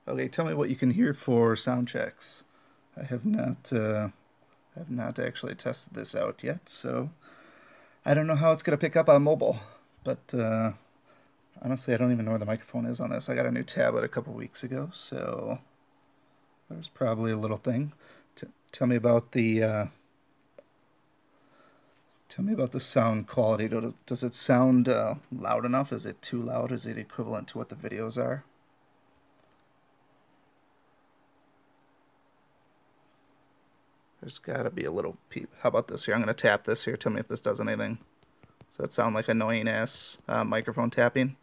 Okay, tell me what you can hear for sound checks. I have not actually tested this out yet, so I don't know how it's gonna pick up on mobile. But honestly, I don't even know where the microphone is on this. I got a new tablet a couple weeks ago, so there's probably a little thing. Tell me about the sound quality. Does it sound loud enough? Is it too loud? Is it equivalent to what the videos are? There's got to be a little peep. How about this here? I'm going to tap this here. Tell me if this does anything. Does that sound like annoying ass microphone tapping?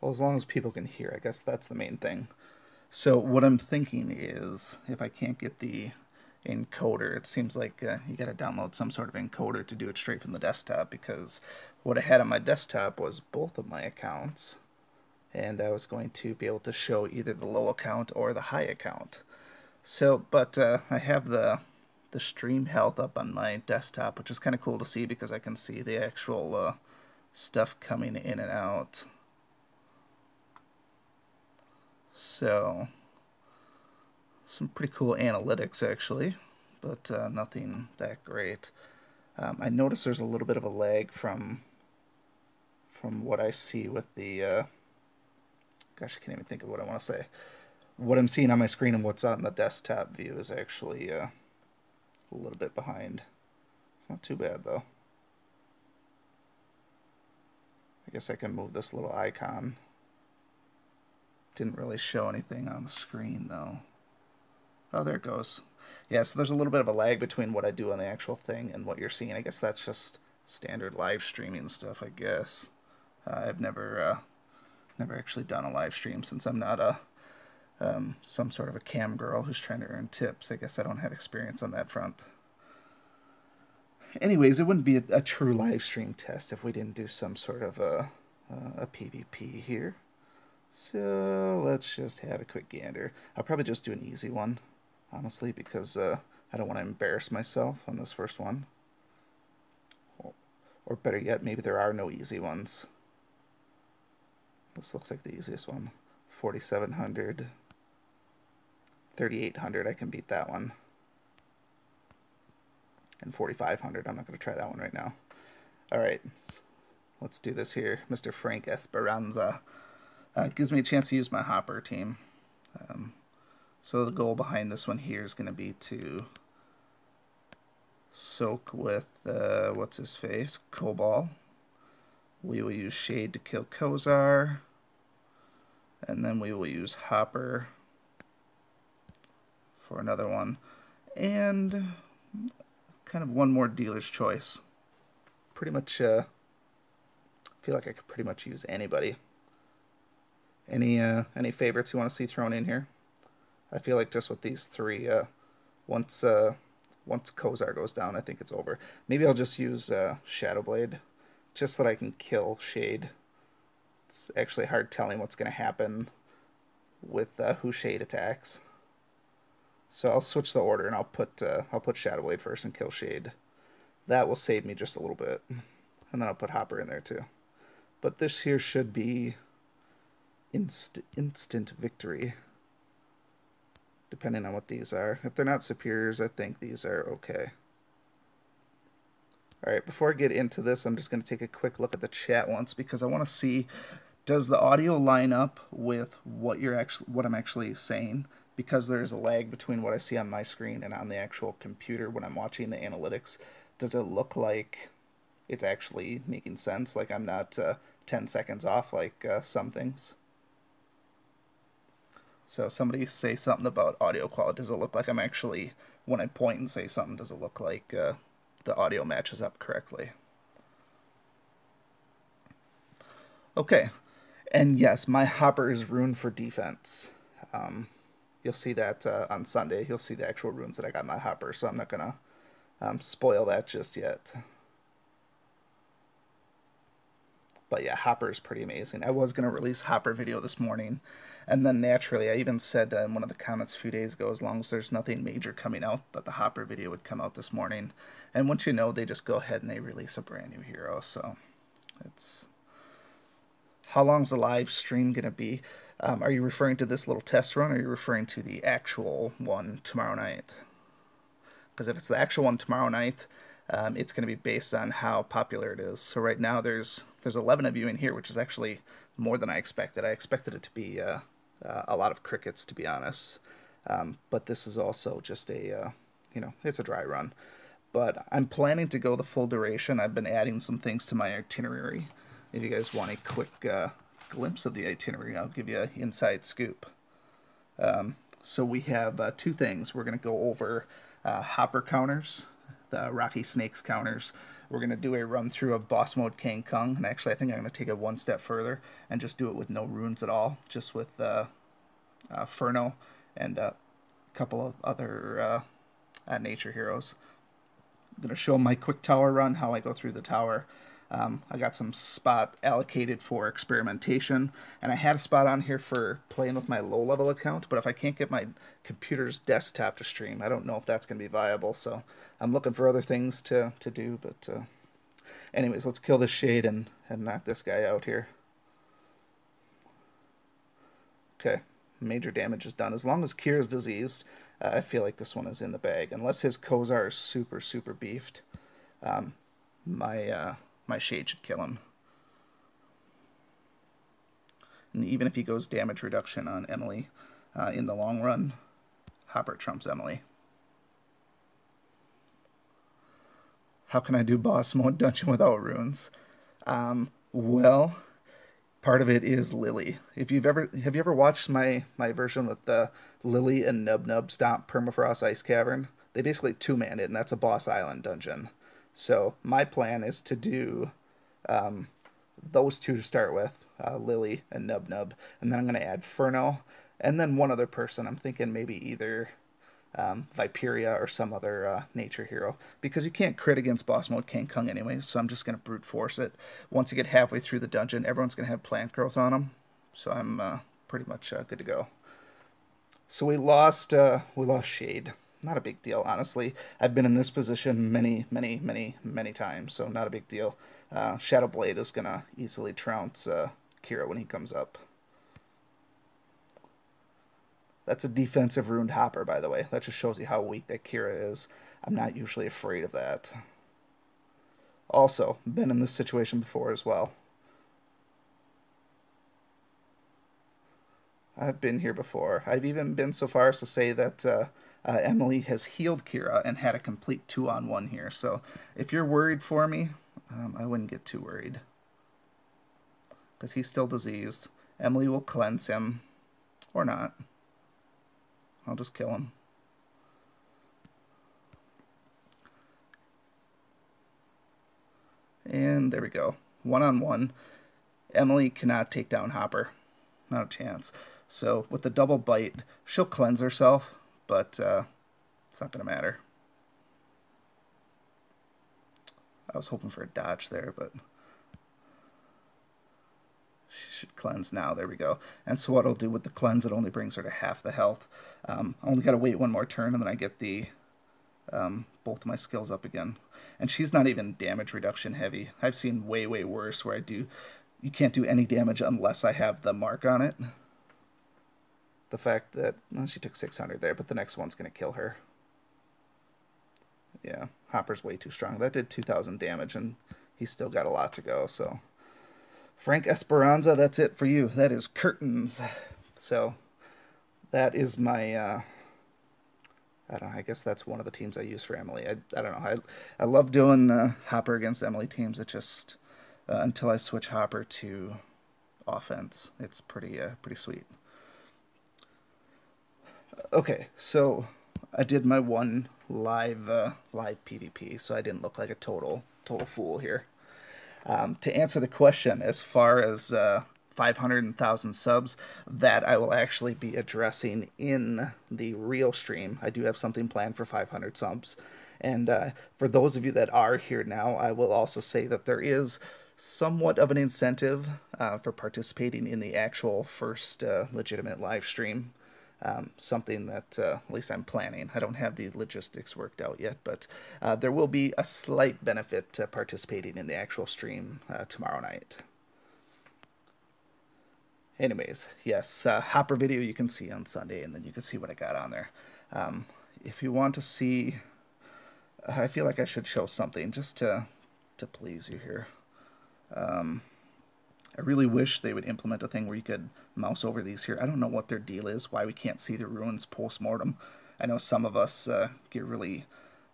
Well, as long as people can hear, I guess that's the main thing. So what I'm thinking is, if I can't get the encoder, it seems like you got to download some sort of encoder to do it straight from the desktop, because what I had on my desktop was both of my accounts, and I was going to be able to show either the low account or the high account. So, but I have the stream health up on my desktop, which is kind of cool to see because I can see the actual stuff coming in and out. So, some pretty cool analytics actually, but nothing that great. I notice there's a little bit of a lag from what I see with the gosh, I can't even think of what I want to say. What I'm seeing on my screen and what's on the desktop view is actually a little bit behind. It's not too bad though. I guess I can move this little icon. Didn't really show anything on the screen though. Oh, there it goes. Yeah, so there's a little bit of a lag between what I do on the actual thing and what you're seeing. I guess that's just standard live streaming stuff, I guess. I've never actually done a live stream since I'm not a some sort of a cam girl who's trying to earn tips. I guess I don't have experience on that front. Anyways, it wouldn't be a true live stream test if we didn't do some sort of a PvP here. So let's just have a quick gander. I'll probably just do an easy one, honestly, because I don't want to embarrass myself on this first one. Or better yet, maybe there are no easy ones. This looks like the easiest one. 4,700. 3,800, I can beat that one. And 4,500, I'm not going to try that one right now. Alright, let's do this here. Mr. Frank Esperanza. Gives me a chance to use my hopper team. So the goal behind this one here is going to be to soak with, what's his face, Cobalt. We will use Shade to kill Kozar. And then we will use Hopper for another one. And kind of one more dealer's choice. Pretty much, feel like I could pretty much use anybody. Any favorites you want to see thrown in here? I feel like just with these three, once Kozar goes down, I think it's over. Maybe I'll just use Shadowblade, just so that I can kill Shade. It's actually hard telling what's going to happen with who Shade attacks. So I'll switch the order and I'll put Shadowblade first and kill Shade. That will save me just a little bit, and then I'll put Hopper in there too. But this here should be instant victory, depending on what these are. If they're not superiors, I think these are okay. Alright, before I get into this, I'm just going to take a quick look at the chat once, because I want to see, does the audio line up with what I'm actually saying? Because there's a lag between what I see on my screen and on the actual computer when I'm watching the analytics. Does it look like it's actually making sense? Like I'm not 10 seconds off like some things? So somebody say something about audio quality. Does it look like I'm actually, when I point and say something, does it look like the audio matches up correctly? Okay, and yes, my hopper is Rune for defense. You'll see that on Sunday. You'll see the actual runes that I got in my hopper, so I'm not going to spoil that just yet. But yeah, Hopper is pretty amazing. I was going to release Hopper video this morning, and then naturally, I even said in one of the comments a few days ago, as long as there's nothing major coming out, that the Hopper video would come out this morning. And once you know, they just go ahead and they release a brand new hero. So it's... How long's the live stream going to be? Are you referring to this little test run, or are you referring to the actual one tomorrow night? Because if it's the actual one tomorrow night, it's going to be based on how popular it is. So right now there's 11 of you in here, which is actually more than I expected. I expected it to be a lot of crickets, to be honest. But this is also just a, it's a dry run. But I'm planning to go the full duration. I've been adding some things to my itinerary. If you guys want a quick glimpse of the itinerary, I'll give you an inside scoop. So we have two things. We're going to go over Hopper counters, the Rocky Snakes counters. We're going to do a run through of boss mode Kang Kung, and actually I think I'm going to take it one step further and just do it with no runes at all, just with Furno and a couple of other nature heroes. I'm going to show my quick tower run, how I go through the tower. I got some spot allocated for experimentation, and I had a spot on here for playing with my low-level account, but if I can't get my computer's desktop to stream, I don't know if that's going to be viable, so I'm looking for other things to do, but anyways, let's kill this shade and knock this guy out here. Okay, major damage is done. As long as Kira's diseased, I feel like this one is in the bag, unless his Kozar is super, super beefed. My shade should kill him. And even if he goes damage reduction on Emily, in the long run, Hopper trumps Emily. How can I do boss mode dungeon without runes? Well, part of it is Lily. Have you ever watched my version with the Lily and Nub Nub Stomp Permafrost Ice Cavern? They basically two-man it, and that's a boss island dungeon. So my plan is to do those two to start with, Lily and Nub Nub, and then I'm going to add Furno, and then one other person. I'm thinking maybe either Viperia or some other nature hero, because you can't crit against boss mode Kang Kung anyways, so I'm just going to brute force it. Once you get halfway through the dungeon, everyone's going to have plant growth on them, so I'm pretty much good to go. So we lost Shade. Not a big deal, honestly. I've been in this position many times, so not a big deal. Shadow Blade is going to easily trounce Kira when he comes up. That's a defensive ruined Hopper, by the way. That just shows you how weak that Kira is. I'm not usually afraid of that. Also, been in this situation before as well. I've been here before. I've even been so far as to say that Emily has healed Kira and had a complete 2-on-1 here. So if you're worried for me, I wouldn't get too worried, because he's still diseased. Emily will cleanse him, or not. I'll just kill him. And there we go. 1-on-1. Emily cannot take down Hopper. Not a chance. So with the double bite, she'll cleanse herself, but it's not going to matter. I was hoping for a dodge there, but she should cleanse now. There we go. And so what I'll do with the cleanse, it only brings her to half the health. I only got to wait one more turn, and then I get the both my skills up again. And she's not even damage reduction heavy. I've seen way worse where you can't do any damage unless I have the mark on it. The fact that, well, she took 600 there, but the next one's going to kill her. Yeah, Hopper's way too strong. That did 2,000 damage, and he's still got a lot to go, so. Frank Esperanza, that's it for you. That is curtains. So, that is my, I don't know, I guess that's one of the teams I use for Emily. I don't know, I love doing Hopper against Emily teams. It just, until I switch Hopper to offense, it's pretty sweet. Okay, so I did my one live PvP, so I didn't look like a total fool here. To answer the question, as far as 500 and 1,000 subs, that I will actually be addressing in the real stream. I do have something planned for 500 subs. And for those of you that are here now, I will also say that there is somewhat of an incentive for participating in the actual first legitimate live stream. Something that at least I'm planning. I don't have the logistics worked out yet, but there will be a slight benefit to participating in the actual stream tomorrow night. Anyways, yes, Hopper video you can see on Sunday, and then you can see what I got on there. If you want to see, I feel like I should show something just to please you here. I really wish they would implement a thing where you could mouse over these here. I don't know what their deal is, why we can't see the runes post-mortem. I know some of us get really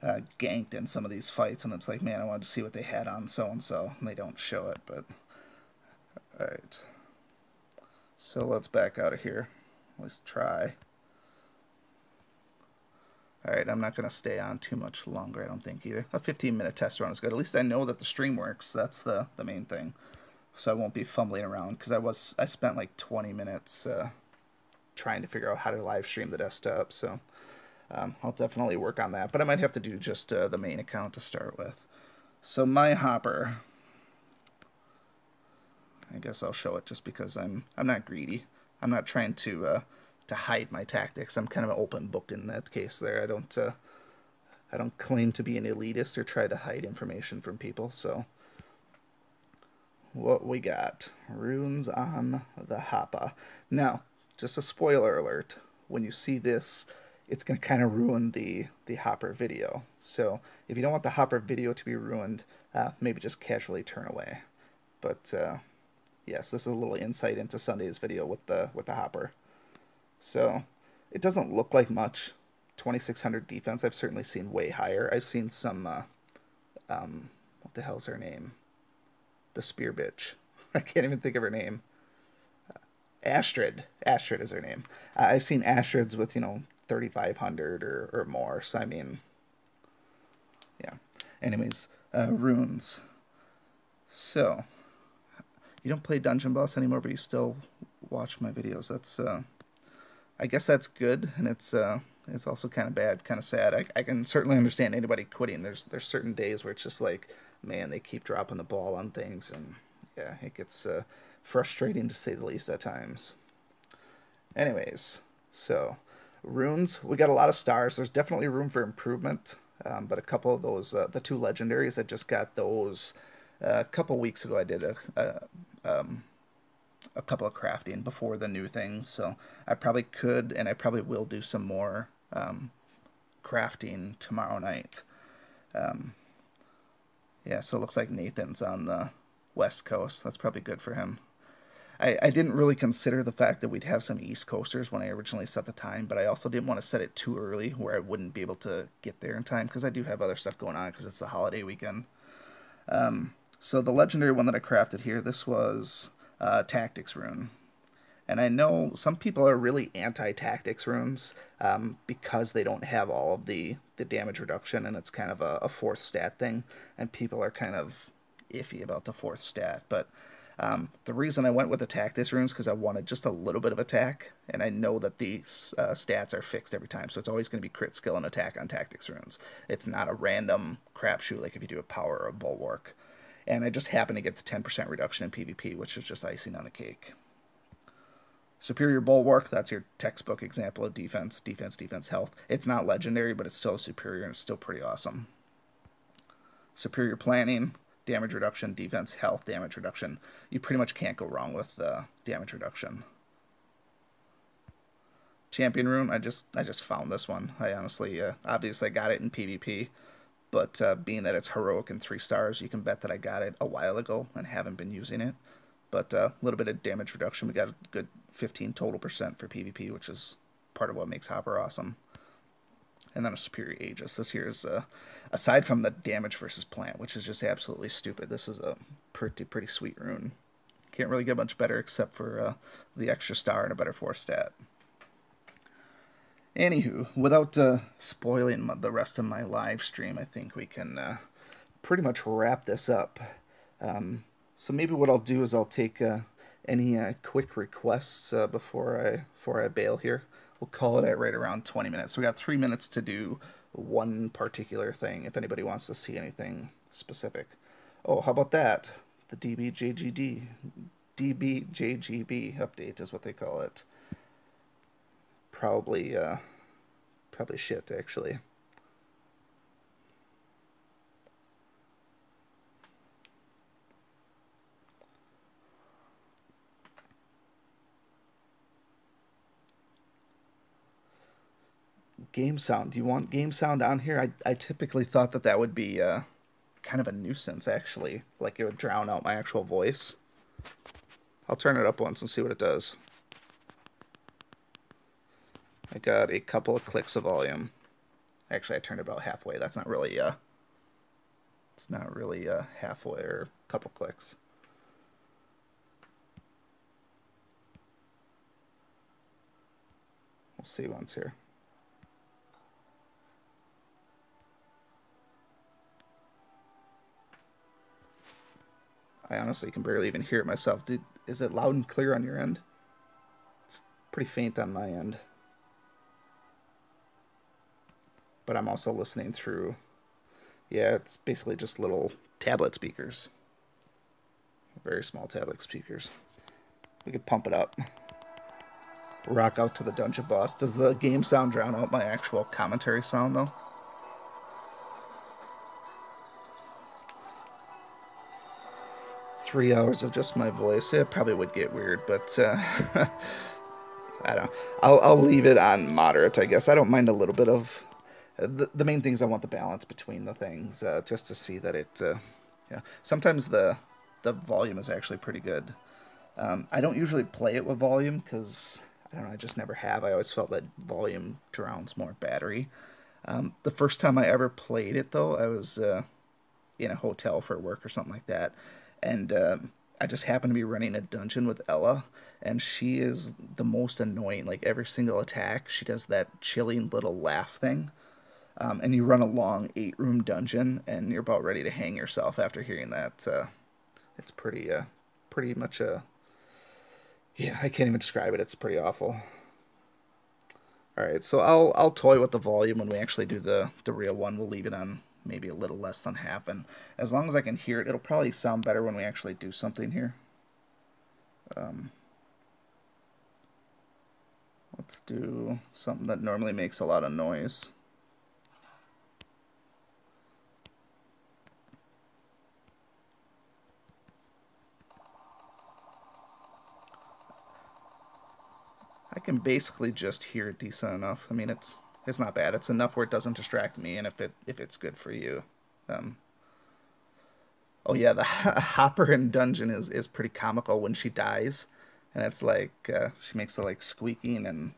ganked in some of these fights, and it's like, man, I wanted to see what they had on so-and-so, and they don't show it, but... Alright. So let's back out of here. Let's try. Alright, I'm not going to stay on too much longer, I don't think, either. A 15-minute test run is good. At least I know that the stream works. That's the main thing. So I won't be fumbling around, because I spent like 20 minutes trying to figure out how to live stream the desktop. So I'll definitely work on that. But I might have to do just the main account to start with. So my Hopper, I guess I'll show it just because I'm not greedy. I'm not trying to hide my tactics. I'm kind of an open book in that case there. I don't claim to be an elitist or try to hide information from people. So what we got? Runes on the Hopper. Now, just a spoiler alert. When you see this, it's going to kind of ruin the Hopper video. So if you don't want the Hopper video to be ruined, maybe just casually turn away. But yes, this is a little insight into Sunday's video with the Hopper. So it doesn't look like much. 2600 defense. I've certainly seen way higher. I've seen some what the hell's her name? The spear bitch. I can't even think of her name. Astrid. Astrid is her name. I've seen Astrids with, 3,500 or more. So, I mean, yeah. Anyways, runes. So, you don't play Dungeon Boss anymore, but you still watch my videos. That's, I guess that's good, and it's also kind of bad, kind of sad. I can certainly understand anybody quitting. There's certain days where it's just like, man, they keep dropping the ball on things, and yeah, it gets frustrating to say the least at times. Anyways, so runes, we got a lot of stars. There's definitely room for improvement, but a couple of those, the two legendaries, I just got those a couple weeks ago. I did a couple of crafting before the new thing, so I probably could, and I probably will do some more crafting tomorrow night. Yeah, so it looks like Nathan's on the West Coast. That's probably good for him. I didn't really consider the fact that we'd have some East Coasters when I originally set the time, but I also didn't want to set it too early where I wouldn't be able to get there in time, because I do have other stuff going on because it's the holiday weekend. So the legendary one that I crafted here, this was Tactics Rune. And I know some people are really anti-Tactics runes because they don't have all of the damage reduction, and it's kind of a fourth stat thing, and people are kind of iffy about the fourth stat. But the reason I went with the Tactics runes because I wanted just a little bit of attack, and I know that the stats are fixed every time, so it's always going to be crit skill and attack on Tactics runes. It's not a random crapshoot like if you do a power or a bulwark. And I just happened to get the 10% reduction in PvP, which is just icing on the cake. Superior Bulwark, that's your textbook example of defense, defense, defense, health. It's not legendary, but it's still superior, and it's still pretty awesome. Superior Planning, damage reduction, defense, health, damage reduction. You pretty much can't go wrong with damage reduction. Champion Rune, I just found this one. I honestly, obviously I got it in PvP, but being that it's heroic and 3 stars, you can bet that I got it a while ago and haven't been using it. But a little bit of damage reduction. We got a good 15% total for PvP, which is part of what makes Hopper awesome. And then a Superior Aegis. This here is, aside from the damage versus plant, which is just absolutely stupid, this is a pretty sweet rune. Can't really get much better except for the extra star and a better 4 stat. Anywho, without spoiling the rest of my live stream, I think we can pretty much wrap this up. So maybe what I'll do is I'll take any quick requests before I bail here. We'll call it at right around 20 minutes. So we got 3 minutes to do one particular thing if anybody wants to see anything specific. Oh, how about that? the DBJGB update is what they call it. Probably probably shit actually. Game sound. Do you want game sound on here? I typically thought that that would be kind of a nuisance, actually. Like it would drown out my actual voice. I'll turn it up once and see what it does. I got a couple of clicks of volume. Actually, I turned it about halfway. That's not really, it's not really halfway or a couple clicks. We'll see once here. I honestly can barely even hear it myself. Is it loud and clear on your end? It's pretty faint on my end. But I'm also listening through, yeah, it's basically just little tablet speakers. Very small tablet speakers. We could pump it up. Rock out to the dungeon boss. Does the game sound drown out my actual commentary sound, though? 3 hours of just my voice. It probably would get weird, but I don't know. I'll leave it on moderate, I guess. I don't mind a little bit of... the main thing is I want the balance between the things, just to see that it... yeah. Sometimes the volume is actually pretty good. I don't usually play it with volume, because, I don't know, I just never have. I always felt that volume drowns more battery. The first time I ever played it, though, I was in a hotel for work or something like that. And I just happened to be running a dungeon with Ella, and she is the most annoying. Like, every single attack, she does that chilling little laugh thing. And you run a long 8-room dungeon, and you're about ready to hang yourself after hearing that. It's pretty much a... yeah, I can't even describe it. It's pretty awful. Alright, so I'll toy with the volume when we actually do the real one. We'll leave it on maybe a little less than half, and as long as I can hear it, it'll probably sound better when we actually do something here. Let's do something that normally makes a lot of noise. I can basically just hear it decent enough. I mean, it's not bad. It's enough where it doesn't distract me, and if it's good for you. Oh yeah, the Hopper in Dungeon is pretty comical when she dies, and it's like she makes the like squeaking and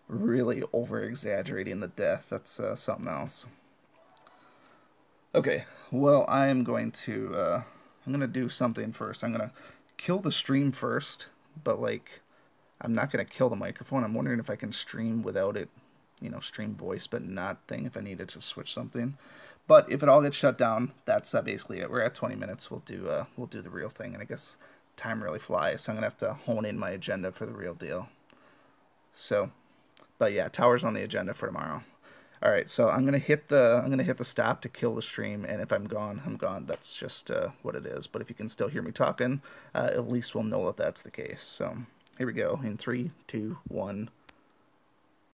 really over exaggerating the death. That's something else. Okay, well I'm gonna do something first. I'm gonna kill the stream first, but like I'm not gonna kill the microphone. I'm wondering if I can stream without it, you know, stream voice but not thing if I needed to switch something. But if it all gets shut down, that's basically it. We're at 20 minutes. We'll do the real thing, and I guess time really flies. So I'm gonna have to hone in my agenda for the real deal. So, but yeah, tower's on the agenda for tomorrow. All right, so I'm gonna hit the stop to kill the stream, and if I'm gone, I'm gone. That's just what it is. But if you can still hear me talking, at least we'll know that that's the case. So here we go. In 3, 2, 1.